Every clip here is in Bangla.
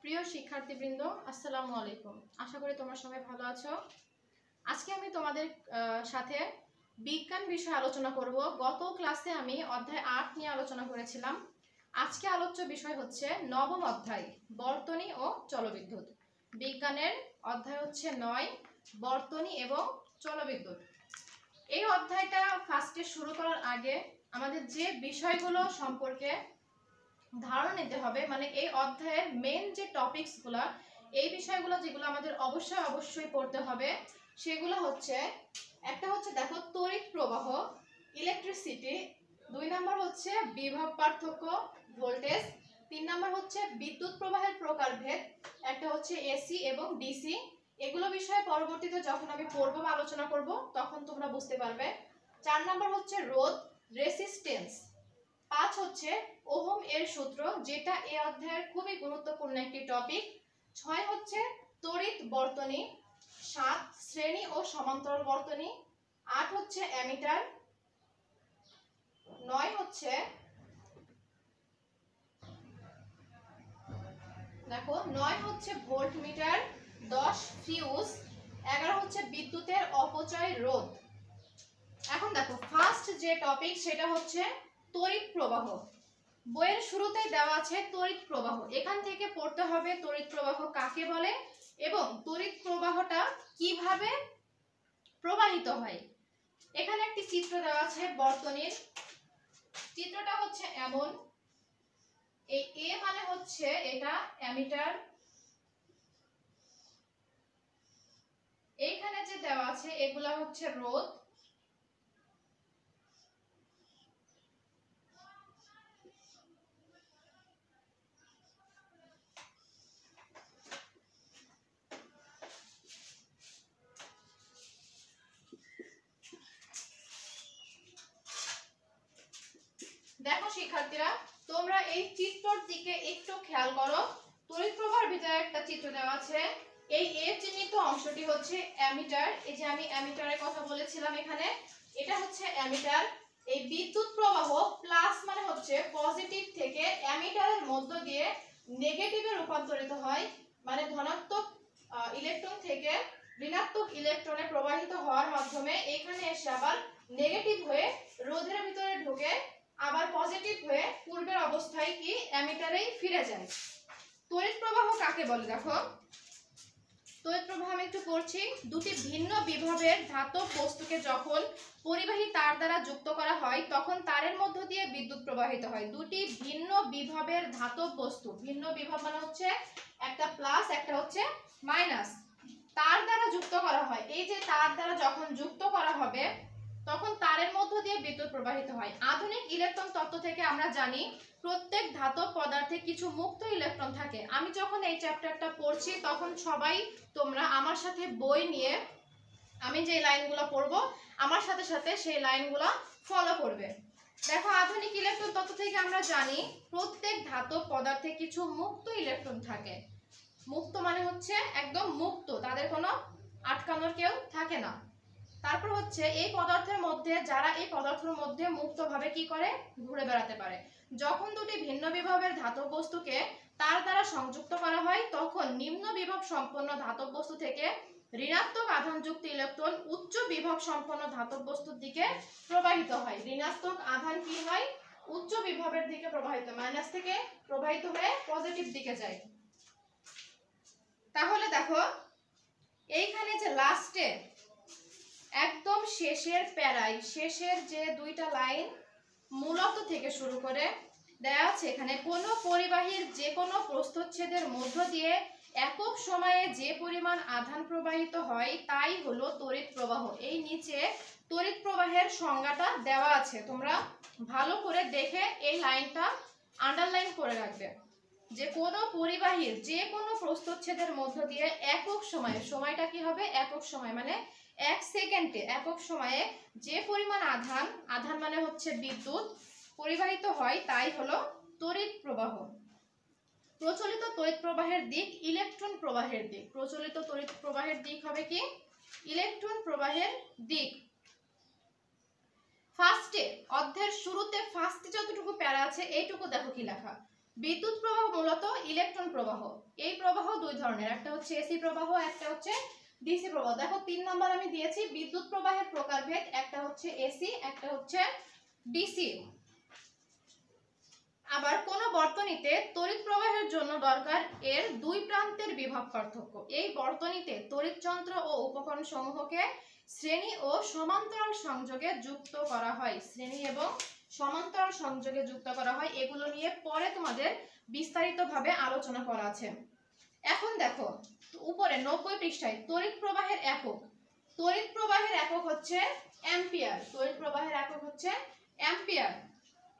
প্রিয় শিক্ষার্থীবৃন্দ, আসসালামু আলাইকুম। আশা করি তোমরা সবাই ভালো আছো। আজকে আমি তোমাদের সাথে বিজ্ঞান বিষয়ে আলোচনা করব। গত ক্লাসে আমি অধ্যায় 8 নিয়ে আলোচনা করেছিলাম। আজকে আলোচ্য বিষয় হচ্ছে নবম অধ্যায়, বর্তনী ও জলবিদ্যুৎ। বিজ্ঞানের অধ্যায় হচ্ছে 9, বর্তনী এবং জলবিদ্যুৎ। এই অধ্যায়টা ফার্স্টে শুরু করার আগে আমাদের যে বিষয়গুলো সম্পর্কে ধারণা নিতে হবে, মানে এই অধ্যায়ের মেন যে টপিকসগুলো, এই বিষয়গুলো যেগুলো আমাদের অবশ্যই পড়তে হবে, সেগুলো হচ্ছে, একটা হচ্ছে দেখো তড়িৎ প্রবাহ, ইলেকট্রিসিটি, 2 নম্বর হচ্ছে বিভব পার্থক্য, ভোল্টেজ, 3 নম্বর হচ্ছে বিদ্যুৎ প্রবাহের প্রকারভেদ, একটা হচ্ছে এসি এবং ডিসি। এগুলো বিষয়ে পরবর্তীতে যখন আমি পড়ব বা আলোচনা করব তখন তোমরা বুঝতে পারবে। 4 নম্বর হচ্ছে রোধ, রেসিস্টেন্স। 5 হচ্ছে ওহম এর সূত্র, যেটা এই অধ্যায়ের খুবই গুরুত্বপূর্ণ একটি টপিক। 6 হচ্ছে তড়িৎ বর্তনী, 7 শ্রেণী ও সমান্তরাল বর্তনী, 8 হচ্ছে অ্যামিটার, 9 হচ্ছে দেখো 9 হচ্ছে ভোল্টমিটার, 10 ফিউজ, 11 হচ্ছে বিদ্যুতের অপচয় রোধ। এখন দেখো ফার্স্ট যে টপিক সেটা হচ্ছে তড়িৎ প্রবাহ। বইয়ের শুরুতেই দেওয়া আছে তড়িৎ প্রবাহ। এখান থেকে পড়তে হবে তড়িৎ প্রবাহ কাকে বলে এবং তড়িৎ প্রবাহটা কিভাবে প্রবাহিত হয়। এখানে একটি চিত্র দেওয়া আছে বর্তনীর। চিত্রটা হচ্ছে এমন, এই এ মানে হচ্ছে এটা অ্যামিটার, এইখানে যে দেওয়া আছে এগুলা হচ্ছে রোধ, দেখো শিক্ষার্থীরা তোমরা এই চিত্রর দিকে একটু খেয়াল করো। তড়িৎ প্রবাহের ভিতরে একটা চিত্র দেওয়া আছে। এই এ চিহ্নিত অংশটি হচ্ছে অ্যামিটার। এই যে আমি অ্যামিটারের কথা বলেছিলাম, এখানে এটা হচ্ছে অ্যামিটার। এই বিদ্যুৎ প্রবাহ প্লাস মানে হচ্ছে পজিটিভ থেকে অ্যামিটারের মধ্য দিয়ে নেগেটিভে রূপান্তরিত হয়, মানে ধনাত্মক ইলেকট্রন থেকে ঋণাত্মক ইলেকট্রনে প্রবাহিত হওয়ার মাধ্যমে এখানে এসে আবার নেগেটিভ হয়ে রোধের ভিতরে ঢুকে আবার পজিটিভ হয়ে পূর্বের অবস্থায় কি অ্যামিটারেই ফিরে যায়। তড়িৎ প্রবাহ কাকে বলে দেখো। তড়িৎ প্রবাহ আমি একটু পড়ছি। দুটি ভিন্ন বিভবের ধাতব বস্তুকে যখন পরিবাহী তার দ্বারা যুক্ত করা হয় তখন তারের মধ্য দিয়ে বিদ্যুৎ প্রবাহিত হয়। দুটি ভিন্ন বিভবের ধাতব বস্তু, ভিন্ন বিভব মানে হচ্ছে একটা প্লাস একটা হচ্ছে মাইনাস, তার দ্বারা যুক্ত করা হয়। এই যে তার দ্বারা যখন যুক্ত করা হবে তখন তারের মধ্য দিয়ে বিদ্যুৎ প্রবাহিত হয়। আধুনিক ইলেকট্রন তত্ত্ব থেকে আমরা জানি প্রত্যেক ধাতব পদার্থে কিছু মুক্ত ইলেকট্রন থাকে। আমি যখন এই চ্যাপ্টারটা পড়ছি তখন সবাই তোমরা আমার সাথে বই নিয়ে আমি যে লাইনগুলো পড়বো আমার সাথে সাথে সেই লাইনগুলো ফলো করবে। দেখো আধুনিক ইলেকট্রন তত্ত্ব থেকে আমরা জানি প্রত্যেক ধাতব পদার্থে কিছু মুক্ত ইলেকট্রন থাকে। মুক্ত মানে হচ্ছে একদম মুক্ত, তাদের কোনো আটকানোর কেউ থাকে না। তারপর হচ্ছে এই পদার্থের মধ্যে যারা এই পদার্থের মধ্যে মুক্তভাবে কি করে ঘুরে বেড়াতে পারে। যখন দুটি ভিন্ন বিভবের ধাতব বস্তুকে তার দ্বারা সংযুক্ত করা হয় তখন নিম্ন বিভব সম্পন্ন ধাতব বস্তু থেকে ঋণাত্মক আধানযুক্ত ইলেকট্রন উচ্চ বিভব সম্পন্ন ধাতব বস্তুর দিকে প্রবাহিত হয়। ঋণাত্মক আধান কি হয় উচ্চ বিভবের দিকে প্রবাহিত, মাইনাস থেকে প্রবাহিত হয়ে পজিটিভ দিকে যায়। তাহলে দেখো এইখানে যে লাস্টে একদম শেষের প্যারায় শেষের যে দুইটা লাইন মূলত থেকে শুরু করে দেয়া আছে, এখানে কোনো পরিবাহীর যে কোনো প্রস্থচ্ছেদের মধ্য দিয়ে একক সময়ে যে পরিমাণ আধান প্রবাহিত হয় তাই হলো তড়িৎ প্রবাহ। এই নিচে তড়িৎ প্রবাহের সংজ্ঞাটা দেওয়া আছে, তোমরা ভালো করে দেখে এই লাইনটা আন্ডারলাইন করে রাখবে যে কোনো পরিবাহীর যে কোনো প্রস্থচ্ছেদের মধ্য দিয়ে একক সময়ে, সময়টা কি হবে একক সময় মানে 1 সেকেন্ডে, একক সময়ে যে পরিমাণ আধান মানে হচ্ছে বিদ্যুৎ পরিবাহিত হয় তাই হলো তড়িৎ প্রবাহ। প্রচলিত তড়িৎ প্রবাহের দিক ইলেকট্রন প্রবাহের দিক। প্রচলিত তড়িৎ প্রবাহের দিক হবে কি ইলেকট্রন প্রবাহের দিক। ফার্স্টে অধ্যায়ের শুরুতে ফার্স্টে যতটুকু প্যারা আছে এইটুকু দেখো কি লেখা, বিদ্যুৎ প্রবাহ মূলত ইলেকট্রন প্রবাহ। এই প্রবাহ দুই ধরনের, একটা হচ্ছে এসি প্রবাহ, একটা হচ্ছে ডিসি প্রবাহ। দেখো 3 নম্বর আমি দিয়েছি বিদ্যুৎ প্রবাহের প্রকারভেদ, একটা হচ্ছে এসি, একটা হচ্ছে ডিসি। আবার কোন বর্তনীতে তড়িৎ প্রবাহের জন্য দরকার এর দুই প্রান্তের বিভব পার্থক্য। এই বর্তনীতে তড়িৎ যন্ত্র ও উপকরণ সমূহকে শ্রেণী ও সমান্তরাল সংযোগে যুক্ত করা হয়। শ্রেণী এবং সমান্তরাল সংযোগে যুক্ত করা হয়। এগুলো নিয়ে পরে তোমাদের বিস্তারিতভাবে আলোচনা করা আছে। এখন দেখো উপরে 90 পৃষ্ঠায় তড়িৎ প্রবাহের একক। তড়িৎ প্রবাহের একক হচ্ছে অ্যাম্পিয়ার। তড়িৎ প্রবাহের একক হচ্ছে অ্যাম্পিয়ার।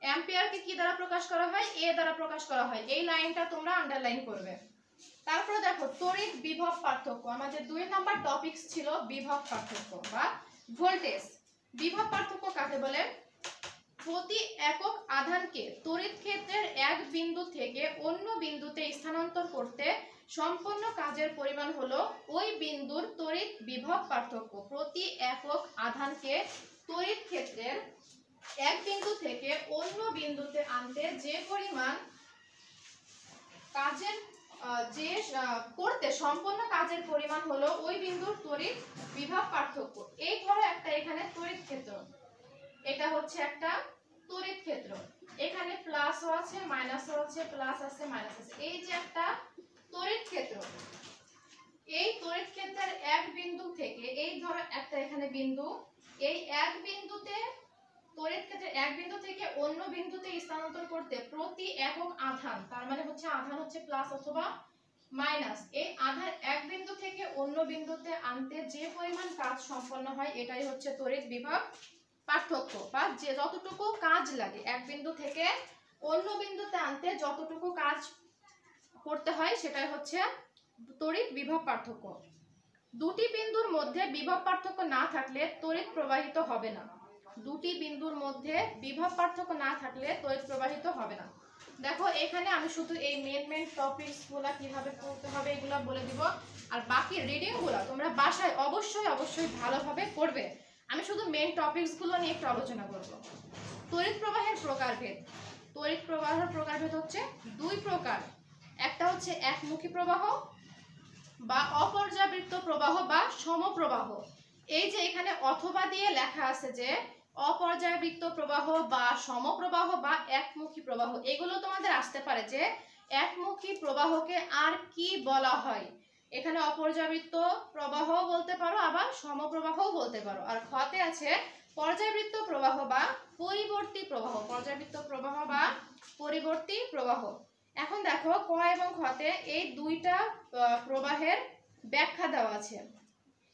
অ্যাম্পিয়ারকে কি দ্বারা প্রকাশ করা হয়? এ দ্বারা প্রকাশ করা হয়। এই লাইনটা তোমরা আন্ডারলাইন করবে। তারপরে দেখো তড়িৎ বিভব পার্থক্য। আমাদের 2 নাম্বার টপিকস ছিল বিভব পার্থক্য বা ভোল্টেজ। বিভব পার্থক্য কাকে বলে? প্রতি একক আধানকে তড়িৎ ক্ষেত্রের এক বিন্দু থেকে অন্য বিন্দুতে স্থানান্তর করতে সম্পন্ন কাজের পরিমাণ হলো ওই বিন্দুর তড়িৎ বিভব পার্থক্য। প্রতি একক আধানকে তড়িৎ ক্ষেত্রের এক বিন্দু থেকে অন্য বিন্দুতে আনতে যে পরিমাণ কাজের করতে সম্পন্ন কাজের পরিমাণ হলো ওই বিন্দুর তড়িৎ বিভব পার্থক্য। এই ধরো একটা এখানে তড়িৎ ক্ষেত্র, এটা হচ্ছে একটা তড়িৎ ক্ষেত্র। এখানে প্লাসও আছে, মাইনাসও আছে, প্লাস আছে, মাইনাস আছে। এই যে একটা তড়িৎ ক্ষেত্র, এই তড়িৎ ক্ষেত্রের এক বিন্দু থেকে এই ধরো একটা এখানে বিন্দু, এই এক বিন্দুতে তড়িৎ ক্ষেত্রের এক বিন্দু থেকে অন্য বিন্দুতে স্থানান্তর করতে প্রতি একক আধান, তার মানে হচ্ছে আধান হচ্ছে প্লাস অথবা মাইনাস, এই আধান এক বিন্দু থেকে অন্য বিন্দুতে আনতে যে পরিমাণ কাজ সম্পন্ন হয় এটাই হচ্ছে তড়িৎ বিভব পার্থক্য। বা যে যতটুকু কাজ লাগে এক বিন্দু থেকে অন্য বিন্দুতে আনতে যতটুকু কাজ করতে হয় সেটাই হচ্ছে তড়িৎ বিভব পার্থক্য। দুটি বিন্দুর মধ্যে বিভব পার্থক্য না থাকলে তড়িৎ প্রবাহিত হবে না। দুটি বিন্দুর মধ্যে বিভব পার্থক্য না থাকলে তড়িৎ প্রবাহিত হবে না। দেখো এখানে আমি শুধু এই মেন টপিকসগুলো কিভাবে পড়তে হবে এগুলো বলে দিব, আর বাকি রিডিংগুলো তোমরা বাসায় অবশ্যই ভালোভাবে পড়বে। আমি শুধু মেন টপিকসগুলো নিয়ে একটু আলোচনা করব। তড়িৎ প্রবাহের প্রকারভেদ। তড়িৎ প্রবাহের প্রকারভেদ হচ্ছে দুই প্রকার। একটা হচ্ছে একমুখী প্রবাহ বা অপর্যাবৃত্ত প্রবাহ বা সমপ্রবাহ। এই যে এখানে অথবা দিয়ে লেখা আছে যে অপর্যায়বৃত্ত প্রবাহ বা সমপ্রবাহ বা একমুখী প্রবাহ, এগুলো তোমাদের আসতে পারে যে একমুখী প্রবাহকে আর কি বলা হয়। এখানে অপর্যাবৃত্ত প্রবাহ বলতে পারো, আবার সমপ্রবাহও বলতে পারো। আর খতে আছে পর্যায়বৃত্ত প্রবাহ বা পরিবর্তী প্রবাহ। পর্যায়বৃত্ত প্রবাহ বা পরিবর্তী প্রবাহ। এখন দেখো ক এবং খতে এই দুইটা প্রবাহের ব্যাখ্যা দেওয়া আছে।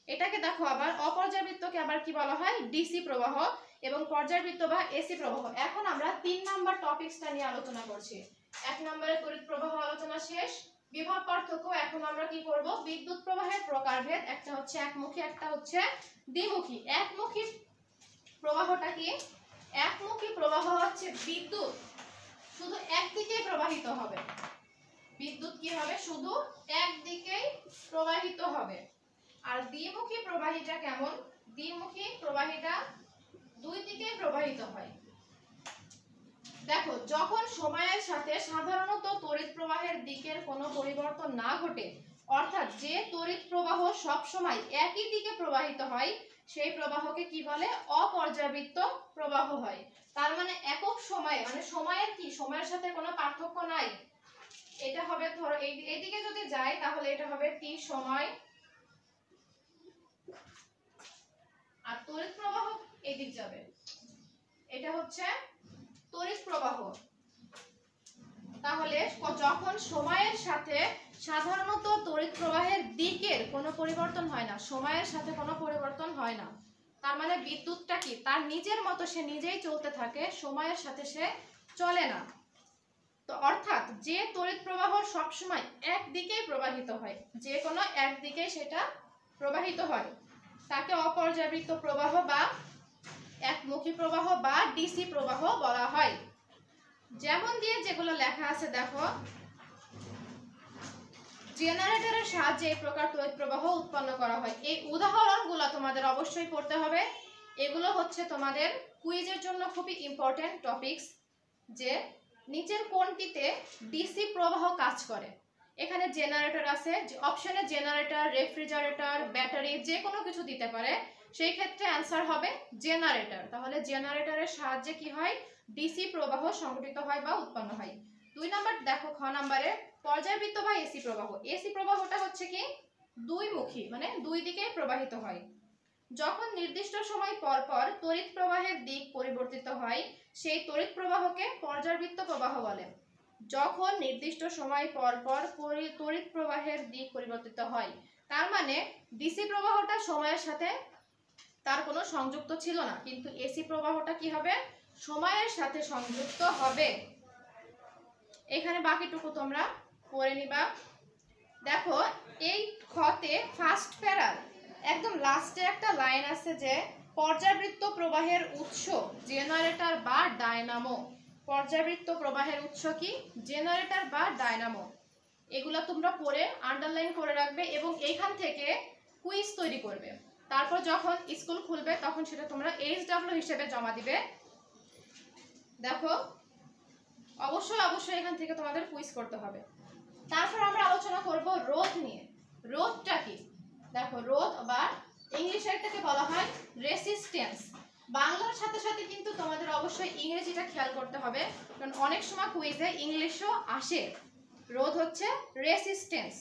এটাকে দেখো আবার অপর্যায়বৃত্তকে আবার কি বলা হয়? ডিসি প্রবাহ, এবং পর্যায়বৃত্ত বা এসি প্রবাহ। এখন আমরা 3 নাম্বার টপিকসটা নিয়ে আলোচনা করছি। 1 নম্বরে তড়িৎ প্রবাহ আলোচনা শেষ, বিভব পার্থক্য। এখন আমরা কি করব? বিদ্যুৎ প্রবাহের প্রকারভেদ, একটা হচ্ছে একমুখী, একটা হচ্ছে দ্বিমুখী। একমুখী প্রবাহটা কি? একমুখী প্রবাহ হচ্ছে বিদ্যুৎ শুধু একদিকেই প্রবাহিত হবে। বিদ্যুৎ কি হবে? শুধু একদিকেই প্রবাহিত হবে। আর দ্বিমুখী প্রবাহীটা কেমন? দ্বিমুখী প্রবাহীটা দুই দিকে প্রবাহিত হয়। দেখো যখন সময়ের সাথে সাধারণত তড়িৎ প্রবাহের দিকের কোনো পরিবর্তন না ঘটে, অর্থাৎ যে তড়িৎ প্রবাহ সব সময় একই দিকে প্রবাহিত হয় সেই প্রবাহকে কি বলে? অপর্যাবৃত্ত প্রবাহ হয়। তার মানে একক সময়ে, মানে সময়ের কি, সময়ের সাথে কোনো পার্থক্য নাই। এটা হবে ধরো এইদিকে যদি যায় তাহলে এটা হবে টি সময়, আর তড়িৎ প্রবাহ এদিক যাবে, এটা হচ্ছে তড়িৎ প্রবাহ। তাহলে যখন সময়ের সাথে সাধারণত তড়িৎ প্রবাহের দিকের কোনো পরিবর্তন হয় না, সময়ের সাথে কোনো পরিবর্তন হয় না, তার মানে বিদ্যুৎটা কি তার নিজের মতো সে নিজেই চলতে থাকে, সময়ের সাথে সে চলে না। তো অর্থাৎ যে তড়িৎ প্রবাহ সব সময় একদিকেই প্রবাহিত হয়, যে কোনো একদিকেই সেটা প্রবাহিত হয়, তাকে অপর্যাবৃত্ত প্রবাহ বা একমুখী প্রবাহ বা ডিসি প্রবাহ বলা হয়। যেমন দিয়ে যেগুলো লেখা আছে দেখো, জেনারেটরের সাহায্যে এই প্রকার তড়িৎ প্রবাহ উৎপন্ন করা হয়। এই উদাহরণগুলো তোমাদের অবশ্যই পড়তে হবে। এগুলো হচ্ছে তোমাদের কুইজের জন্য খুবই ইম্পর্টেন্ট টপিকস, যে নিচের কোনটিতে ডিসি প্রবাহ কাজ করে? এখানে জেনারেটর আছে, অপশনে জেনারেটর, রেফ্রিজারেটর, ব্যাটারি যে কোনো কিছু দিতে পারে, সেই ক্ষেত্রে অ্যান্সার হবে জেনারেটর। তাহলে জেনারেটরের সাহায্যে কি হয়? ডিসি প্রবাহ সংঘটিত হয় বা উৎপন্ন হয়। 2 নাম্বার দেখো, খ নাম্বারে পর্যায়বৃত্ত বা এসি প্রবাহ। এসি প্রবাহটা হচ্ছে কি দুই মুখী, মানে দুই দিকে প্রবাহিত হয়। যখন নির্দিষ্ট সময় পর পর তড়িৎ প্রবাহের দিক পরিবর্তিত হয় সেই তড়িৎ প্রবাহকে পর্যায়বৃত্ত প্রবাহ বলে। যখন নির্দিষ্ট সময় পর পর তড়িৎ প্রবাহের দিক পরিবর্তিত হয়, তার মানে ডিসি প্রবাহটা সময়ের সাথে তার কোনো সংযুক্ত ছিল না, কিন্তু এসি প্রবাহটা কি হবে? সময়ের সাথে সংযুক্ত হবে। এখানে বাকিটুকু তোমরা পড়ে নিবা। দেখো এই খতে ফার্স্ট প্যারার একদম লাস্টে একটা লাইন আছে যে পর্যায়বৃত্ত প্রবাহের উৎস জেনারেটর বা ডায়নামো। পর্যায়বৃত্ত প্রবাহের উৎস কি? জেনারেটর বা ডায়নামো। এগুলো তোমরা পড়ে আন্ডারলাইন করে রাখবে এবং এইখান থেকে কুইজ তৈরি করবে। তারপর যখন স্কুল খুলবে তখন সেটা তোমরা এইচডব্লিউ হিসেবে জমা দিবে। দেখো অবশ্যই এখান থেকে তোমাদের কুইজ করতে হবে। তারপর আমরা আলোচনা করব রোধ নিয়ে। রোধটা কি? দেখো রোধ বা ইংলিশে এটাকে বলা হয় রেসিস্ট্যান্স। বাংলার সাথে সাথে কিন্তু তোমাদের অবশ্যই ইংরেজিটা খেয়াল করতে হবে, কারণ অনেক সময় কুইজে ইংলিশও আসে। রোধ হচ্ছে রেসিস্ট্যান্স।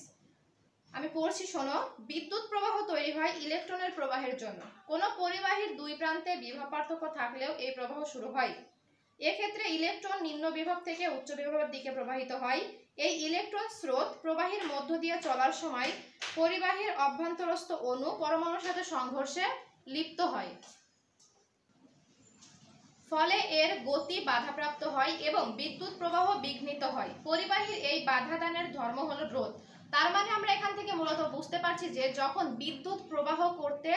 আমি পড়ছি, শোনো। বিদ্যুৎ প্রবাহ তৈরি হয় ইলেকট্রনের প্রবাহের জন্য। কোনো পরিবাহীর দুই প্রান্তে বিভব পার্থক্য থাকলেও এই প্রবাহ শুরু হয়। এক্ষেত্রে ইলেকট্রন নিম্ন বিভব থেকে উচ্চ বিভবের দিকে প্রবাহিত হয়। এই ইলেকট্রন স্রোত প্রবাহীর মধ্য দিয়ে চলার সময় পরিবাহীর অভ্যন্তরস্থ অণু পরমাণুর সাথে সংঘর্ষে লিপ্ত হয়, ফলে এর গতি বাধাপ্রাপ্ত হয় এবং বিদ্যুৎ প্রবাহ বিঘ্নিত হয়। পরিবাহীর এই বাধাদানের ধর্ম হলো রোধ। তার মানে আমরা এখান থেকে মূলত বুঝতে পারছি যে যখন বিদ্যুৎ প্রবাহ করতে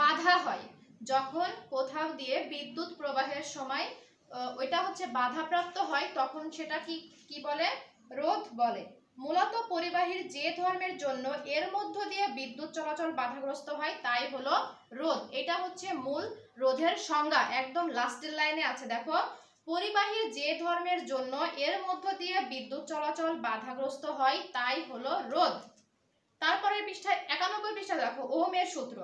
বাধা হয়, যখন কোথাও দিয়ে বিদ্যুৎ প্রবাহের সময় ওইটা হচ্ছে বাধাপ্রাপ্ত হয়, তখন সেটা কি বলে? রোধ বলে। মূলত পরিবাহীর যে ধর্মের জন্য এর মধ্য দিয়ে বিদ্যুৎ চলাচল বাধাগ্রস্ত হয় তাই হলো রোধ। এটা হচ্ছে মূল রোধের সংজ্ঞা, একদম লাস্টের লাইনে আছে। দেখো, পরিবাহীর যে ধর্মের জন্য এর মধ্য দিয়ে বিদ্যুৎ চলাচল বাধাগ্রস্ত হয় তাই হলো রোধ। তারপরের পৃষ্ঠায় 91 পৃষ্ঠা দেখো, ওহমের সূত্র।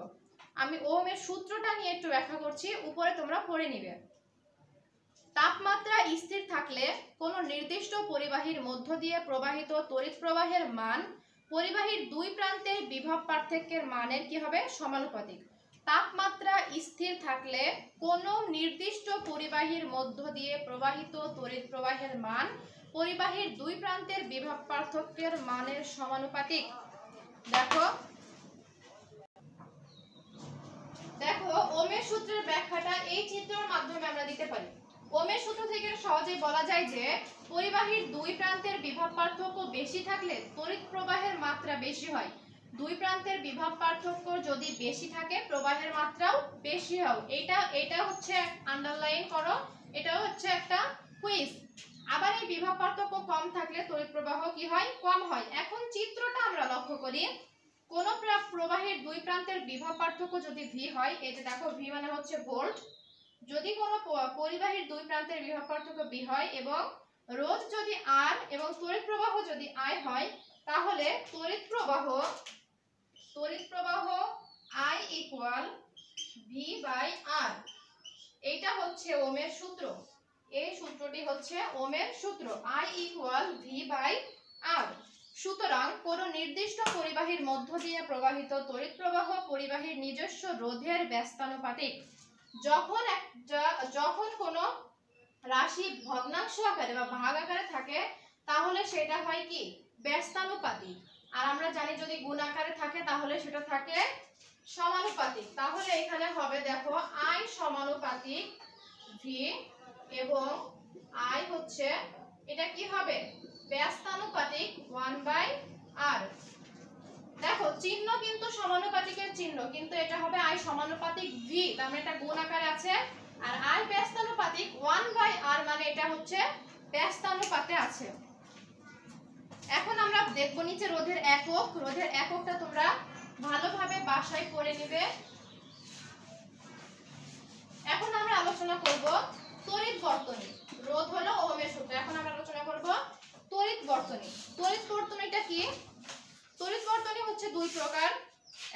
আমি ওহমের সূত্রটা নিয়ে একটু ব্যাখ্যা করছি, উপরে তোমরা পড়ে নিবে। তাপমাত্রা স্থির থাকলে কোনো নির্দিষ্ট পরিবাহীর মধ্য দিয়ে প্রবাহিত তড়িৎ প্রবাহের মান পরিবাহীর দুই প্রান্তের বিভব পার্থক্যের মানের কি হবে? সমানুপাতিক। তাপমাত্রা স্থির থাকলে কোনো নির্দিষ্ট পরিবাহীর মধ্য দিয়ে প্রবাহিত তড়িৎ প্রবাহের মান পরিবাহীর দুই প্রান্তের বিভব পার্থক্যের মানের সমানুপাতিক। দেখো ওহমের সূত্রের ব্যাখ্যাটা এই চিত্রের মাধ্যমে আমরা দিতে পারি। ওহমের সূত্র থেকে সহজেই বলা যায় যে পরিবাহীর দুই প্রান্তের বিভব পার্থক্য বেশি থাকলে তড়িৎ প্রবাহের মাত্রা বেশি হয়। দুই প্রান্তের বিভব পার্থক্য যদি বেশি থাকে প্রবাহের মাত্রাও বেশি হয়। এটা হচ্ছে আন্ডারলাইন করো, এটাও হচ্ছে একটা কুইজ। আবার এই বিভব পার্থক্য কম থাকলে তড়িৎ প্রবাহ কি হয়? কম হয়। এখন চিত্রটা আমরা লক্ষ্য করি। কোন প্রবাহের দুই প্রান্তের বিভব পার্থক্য যদি ভি হয়, এই যে দেখো ভি মানে হচ্ছে ভোল্ট। যদি কোনো পরিবাহীর দুই প্রান্তের বিভব পার্থক্য বি হয় এবং রোধ যদি আর এবং তড়িৎ প্রবাহ যদি আই হয়, তাহলে তড়িৎ প্রবাহ আই ইকুয়াল ভি বাই আর। এইটা হচ্ছে ওহমের সূত্র। এই সূত্রটি হচ্ছে ওহমের সূত্র, আই ইকুয়াল ভি বাই আর। সুতরাং কোন নির্দিষ্ট পরিবাহীর মধ্য দিয়ে প্রবাহিত তড়িৎ প্রবাহ পরিবাহীর নিজস্ব রোধের ব্যস্তানুপাতিক। যখন কোনো রাশি ভগ্নাংশ আকারে বা ভাগ আকারে থাকে তাহলে সেটা হয় কি? ব্যস্তানুপাতিক। আর আমরা জানি যদি গুণ আকারে থাকে তাহলে সেটা থাকে সমানুপাতিক। তাহলে এখানে হবে দেখো আই সমানুপাতিক ভি এবং আই হচ্ছে এটা কি হবে? ব্যস্তানুপাতিক 1/r। দেখো চিহ্ন কিন্তু সমানুপাতিকের চিহ্ন, কিন্তু এটা হবে আই সমানুপাতিক ভি, তার মানে এটা গুণ আকারে আছে। আর আই ব্যস্তানুপাতিক 1/r মানে এটা হচ্ছে ব্যস্তানুপাতে আছে। এখন আমরা দেখব নিচে রোধের একক। রোধের এককটা তোমরা ভালোভাবে বাসায় পড়ে নিবে। এখন আমরা আলোচনা করব তড়িৎ বর্তনী। রোধ হলো ওহমের সূত্র। এখন আমরা আলোচনা করব তড়িৎ বর্তনী। তড়িৎ বর্তনীটা কি? তড়িৎ বর্তনী হচ্ছে দুই প্রকার,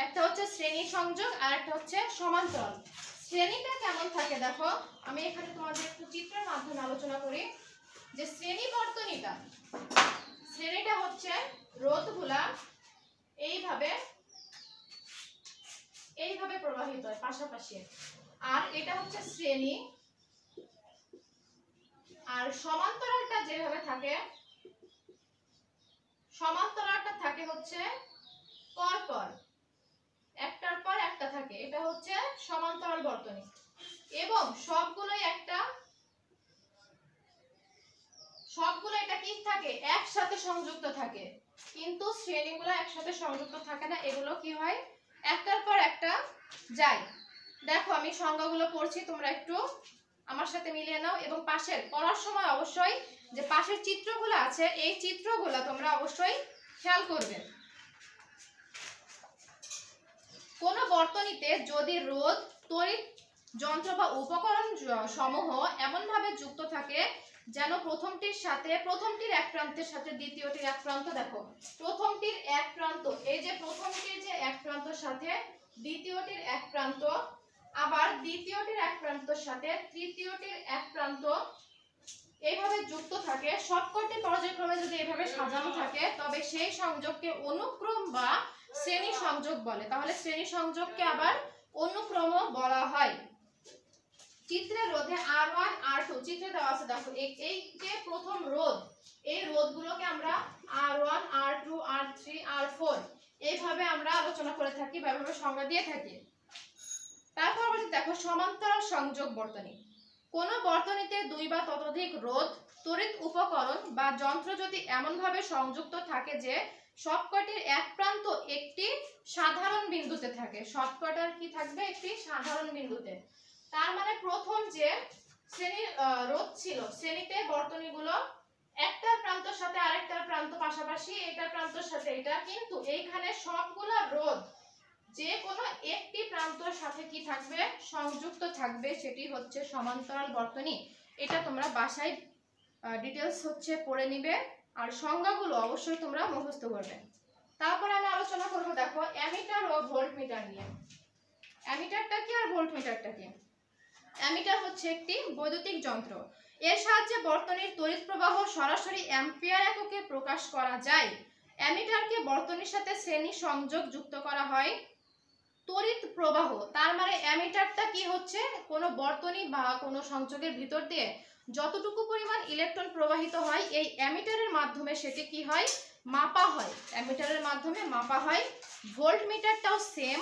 একটা হচ্ছে শ্রেণী সংযোগ আর একটা হচ্ছে সমান্তরাল। শ্রেণীটা কেমন থাকে দেখো, আমি এখানে তোমাদের একটু চিত্রের মাধ্যমে আলোচনা করি যে শ্রেণীটা হচ্ছে রোধগুলা এইভাবে প্রবাহিত হয় পাশাপাশি, আর এটা হচ্ছে শ্রেণী। আর সমান্তরালটা যেভাবে থাকে, সমান্তরালটা থাকে হচ্ছে পরপর, একটার পর একটা থাকে, এটা হচ্ছে সমান্তরাল বর্তনী। এবং সবগুলোই এটা কি থাকে, একসাথে সংযুক্ত থাকে, কিন্তু শ্রেণীগুলো একসাথে সংযুক্ত থাকে না, এগুলো কি হয় একটার পর একটা যায়। দেখো আমি সংজ্ঞাগুলো পড়ছি, তোমরা একটু আমার সাথে মিলিয়ে নাও, এবং পাশের পড়ার সময় অবশ্যই যে পাশের চিত্রগুলো আছে এই চিত্রগুলো তোমরা অবশ্যই খেয়াল করবে। কোন বর্তনীতে যদি রোধ, তড়িৎ যন্ত্র বা উপকরণ সমূহ এমন ভাবে যুক্ত থাকে যেন প্রথমটির এক প্রান্তের সাথে দ্বিতীয়টির এক প্রান্ত, দেখো প্রথমটির এক প্রান্ত, এই যে প্রথমটির যে এক প্রান্তর সাথে দ্বিতীয়টির এক প্রান্ত, আবার দ্বিতীয়টির এক প্রান্তর সাথে তৃতীয়টির এক প্রান্ত এইভাবে যুক্ত থাকে, সবকটি পর্যায়ক্রমে যদি এভাবে সাজানো থাকে তবে সেই সংযোগকে অনুক্রম বা শ্রেণী সংযোগ বলে। তাহলে শ্রেণী সংযোগকে আবার অনুক্রম বলা হয়। চিত্রে রোধে R1 R2 চিত্রে দেওয়া আছে, দেখো এই যে প্রথম রোধ, এই রোধগুলোকে আমরা R1 R2 R3 R4 এইভাবে আমরা আলোচনা করে থাকি বা এভাবে সংজ্ঞা দিয়ে থাকি। তারপর দেখো সমান্তরাল সংযোগ বর্তনী। কোন বর্তনীতে দুই বা ততোধিক রোধ, তড়িৎ উপকরণ বা যন্ত্র যদি এমন ভাবে সংযুক্ত থাকে যে সবকটির এক প্রান্ত একটি সাধারণ বিন্দুতে থাকে, সবকটার কি থাকবে, একটি সাধারণ বিন্দুতে। তার মানে প্রথম যে শ্রেণীর রোধ ছিল, শ্রেণীতে বর্তনীগুলো একটা প্রান্তর সাথে আরেকটার প্রান্ত পাশাপাশি, এটার প্রান্তর সাথে এটা, কিন্তু এইখানে সবগুলো রোধ যে কোনো একটি প্রান্তর সাথে কি থাকবে, সংযুক্ত থাকবে, সেটি হচ্ছে সমান্তরাল বর্তনী। এটা তোমরা বাসায় ডিটেইলস হচ্ছে পড়ে নিবে, আর সংজ্ঞাগুলো অবশ্যই তোমরা মুখস্থ করবে। তারপর আমি আলোচনা করব দেখো অ্যামিটার ও ভোল্টমিটার নিয়ে। অ্যামিটারটা কি আর ভোল্টমিটারটা কি? অ্যামিটার হচ্ছে একটি বৈদ্যুতিক যন্ত্র, এর সাহায্যে বর্তনীর তড়িৎ প্রবাহ সরাসরি অ্যাম্পিয়ার এককে প্রকাশ করা যায়। অ্যামিটারকে বর্তনীর সাথে শ্রেণী সংযোগ যুক্ত করা হয় তড়িৎ প্রবাহ, তার মানে অ্যামিটারটা কি হচ্ছে, কোনো বর্তনী বা কোনো সংযোগের ভিতর দিয়ে যতটুকু পরিমাণ ইলেকট্রন প্রবাহিত হয় এই অ্যামিটারের মাধ্যমে সেটি কি হয়, মাপা হয়, অ্যামিটারের মাধ্যমে মাপা হয়। ভোল্টমিটারটাও সেম,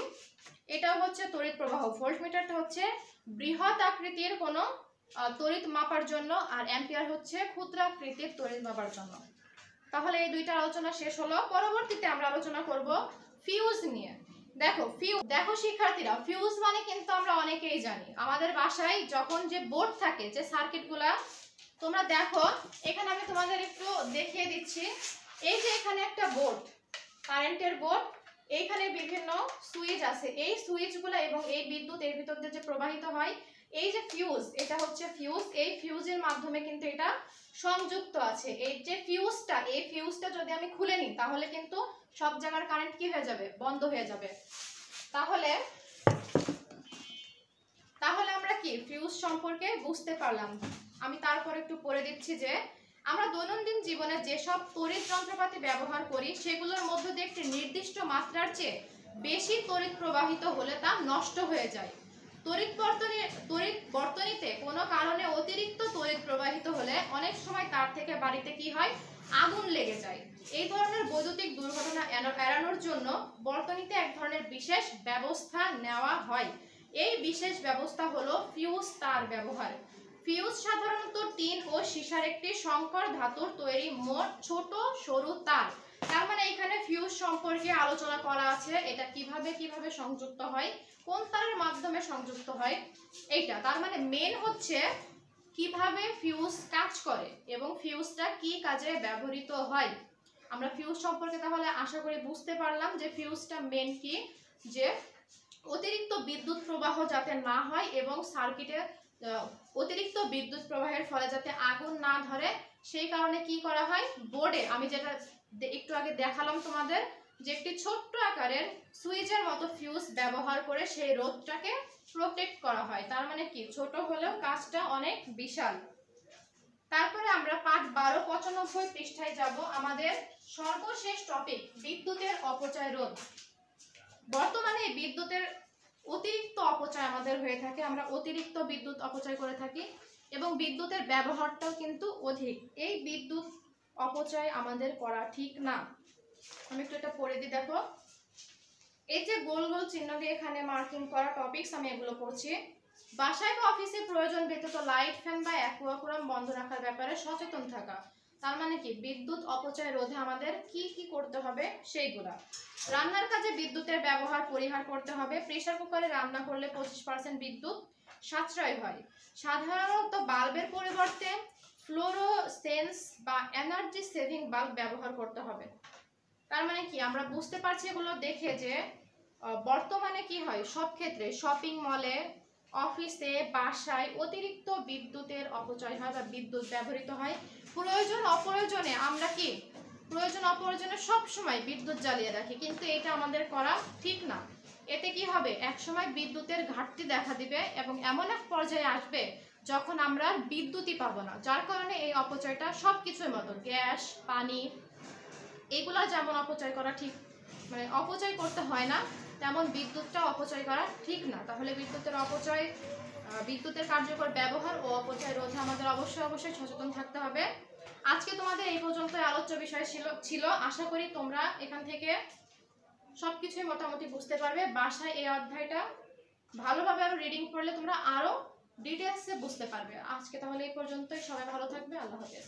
এটাও হচ্ছে তড়িৎ প্রবাহ। ভোল্টমিটারটা হচ্ছে বৃহৎ আকৃতির কোনো তড়িৎ মাপার জন্য, আর অ্যাম্পিয়ার হচ্ছে ক্ষুদ্রাকৃতির তড়িৎ মাপার জন্য। তাহলে এই দুইটা আলোচনা শেষ হলো। পরবর্তীতে আমরা আলোচনা করব ফিউজ নিয়ে। দেখো শিক্ষার্থীরা, ফিউজ মানে কিন্তু আমরা অনেকেই জানি, আমাদের বাসায় যখন যে বোর্ড থাকে, যে সার্কিটগুলা, তোমরা দেখো এখানে আমি তোমাদের একটু দেখিয়ে দিচ্ছি। এই যে এখানে একটা বোর্ড, কারেন্টের বোর্ড, এইখানে বিভিন্ন সুইচ আছে, এই সুইচগুলো এবং এই বিদ্যুৎ এর ভিতর দিয়ে যে প্রবাহিত হয়, এই যে ফিউজ, এটা হচ্ছে ফিউজ, এই ফিউজের মাধ্যমে কিন্তু এটা সংযুক্ত আছে। এই যে ফিউজটা, এই ফিউজটা যদি আমি খুলে নিই তাহলে কিন্তু সব জায়গার কারেন্ট কি হয়ে যাবে, বন্ধ হয়ে যাবে। তাহলে আমরা কি ফিউজ সম্পর্কে বুঝতে পারলাম। আমি তারপর একটু পড়ে দিচ্ছি যে আমরা দৈনন্দিন জীবনে যেসব তড়িৎ যন্ত্রপাতি ব্যবহার করি সেগুলোর মধ্যে দিয়ে একটি নির্দিষ্ট মাত্রার চেয়ে বেশি তড়িৎ প্রবাহিত হলে তা নষ্ট হয়ে যায়। তড়িৎ বর্তনীতে কোনো কারণে অতিরিক্ত তড়িৎ প্রবাহিত হলে অনেক সময় তার থেকে বাড়িতে কি হয়, আগুন লেগে যায়। এই ধরনের বৈদ্যুতিক দুর্ঘটনা এড়ানোর জন্য বর্তনীতে এক ধরনের বিশেষ ব্যবস্থা নেওয়া হয়। এই বিশেষ ব্যবস্থা হলো ফিউজ তার ব্যবহার। ফিউজ সাধারণত টিন ও সীসার একটি সংকর ধাতুর তৈরি মোট ছোট সরু তার। তার মানে এখানে ফিউজ সম্পর্কে আলোচনা করা আছে, এটা কিভাবে সংযুক্ত হয়, কোন তারের মাধ্যমে সংযুক্ত হয় এইটা। তার মানে মেন হচ্ছে কিভাবে ফিউজ কাজ করে এবং ফিউজটা কি কাজে ব্যবহৃত হয়। আমরা ফিউজ সম্পর্কে তাহলে আশা করি বুঝতে পারলাম যে ফিউজটা মেন কি, যে অতিরিক্ত বিদ্যুৎ প্রবাহ যাতে না হয় এবং সার্কিটে অতিরিক্ত বিদ্যুৎ প্রবাহের ফলে যাতে আগুন না ধরে সেই কারণে কি করা হয়, বোর্ডে আমি যেটা একটু আগে দেখালাম তোমাদের যে একটি ছোট্ট আকারের সুইচের মতো ফিউজ ব্যবহার করে সেই রোধটাকে প্রোটেক্ট করা হয়। তার মানে কি, ছোট হলেও কাজটা অনেক বিশাল। তারপরে আমরা পাঠ 12-95 পৃষ্ঠায় যাব। আমাদের সর্বশেষ টপিক বিদ্যুতের অপচয় রোধ। বর্তমানে বিদ্যুতের অতিরিক্ত অপচয় আমাদের হয়ে থাকে, আমরা অতিরিক্ত বিদ্যুৎ অপচয় করে থাকি এবং বিদ্যুতের ব্যবহারটাও কিন্তু অধিক। এই বিদ্যুৎ অপচয় আমাদের করা ঠিক না। আমি একটু এটা পড়ে দিই, দেখো এই যে গোল গোল চিহ্ন দিয়ে এখানে মার্কিং করা টপিকস আমি এগুলো পড়ছি। বাসায় বা অফিসে প্রয়োজন ব্যতীত লাইট, ফ্যান বা অ্যাকুয়াকুয়াম বন্ধ রাখার ব্যাপারে সচেতন থাকা। তার মানে কি, বিদ্যুৎ অপচয় রোধে আমাদের কি কি করতে হবে সেইগুলা। রান্নার কাজে বিদ্যুতের ব্যবহার পরিহার করতে হবে। প্রেসার কুকারে রান্না করলে 25% বিদ্যুৎ সাশ্রয় হয়। সাধারণত বাল্বের পরিবর্তে ফ্লোরোসেন্স বা এনার্জি সেভিং বাল্ব ব্যবহার করতে হবে। তার মানে কি, আমরা বুঝতে পারছি এগুলো দেখে যে বর্তমানে কি হয়, সব ক্ষেত্রে শপিং মলে, অফিসে, বাসায় অতিরিক্ত বিদ্যুতের অপচয় হয় বা বিদ্যুৎ ব্যবহৃত হয়। প্রয়োজন অপ্রয়োজনে আমরা কি, প্রয়োজন অপ্রয়োজনে সব সময় বিদ্যুৎ জ্বালিয়ে রাখি, কিন্তু এটা আমাদের করা ঠিক না। এতে কি হবে, একসময় বিদ্যুতের ঘাটতি দেখা দিবে এবং এমন এক পর্যায়ে আসবে যখন আমরা বিদ্যুৎই পাবো না। যার কারণে এই অপচয়টা সব কিছুর মতো, গ্যাস, পানি, এগুলা যেমন অপচয় করা ঠিক, মানে অপচয় করতে হয় না, তেমন বিদ্যুৎটা অপচয় করা ঠিক না। তাহলে বিদ্যুতের অপচয়, বিদ্যুতের কার্যকর ব্যবহার ও অপচয় রোধে আমাদের অবশ্যই সচেতন থাকতে হবে। আজকে তোমাদের এই পর্যন্ত আলোচ্য বিষয় ছিল। আশা করি তোমরা এখান থেকে সবকিছুই মোটামুটি বুঝতে পারবে। বাসায় এই অধ্যায়টা ভালোভাবে আরো রিডিং করলে তোমরা আরো ডিটেলসে বুঝতে পারবে। আজকে তাহলে এই পর্যন্তই। সবাই ভালো থাকবে। আল্লাহ হাফেজ।